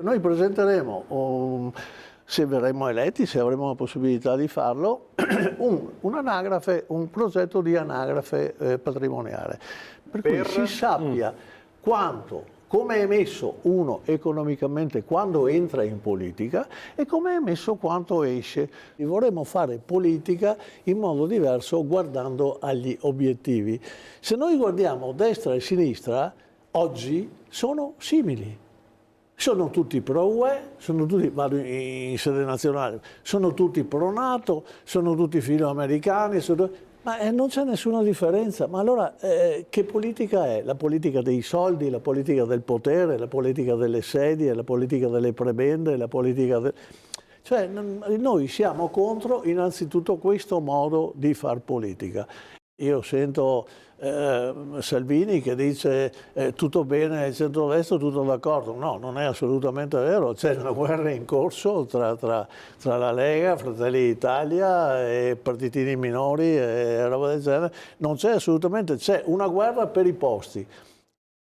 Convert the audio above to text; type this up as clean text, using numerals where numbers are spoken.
Noi presenteremo, se verremo eletti, se avremo la possibilità di farlo, un'anagrafe, un progetto di anagrafe patrimoniale, per cui si sappia quanto, come è messo uno economicamente quando entra in politica e come è messo quando esce. E vorremmo fare politica in modo diverso guardando agli obiettivi. Se noi guardiamo destra e sinistra, oggi sono simili. Sono tutti pro-UE, vado in sede nazionale, sono tutti pro-NATO, sono tutti filo-americani, ma non c'è nessuna differenza. Ma allora che politica è? La politica dei soldi, la politica del potere, la politica delle sedie, la politica delle prebende, la politica del... Cioè noi siamo contro innanzitutto questo modo di far politica. Io sento Salvini che dice tutto bene il centrodestra, tutto d'accordo. No, non è assolutamente vero, c'è una guerra in corso tra la Lega, Fratelli d'Italia e partitini minori e roba del genere. Non c'è assolutamente, c'è una guerra per i posti.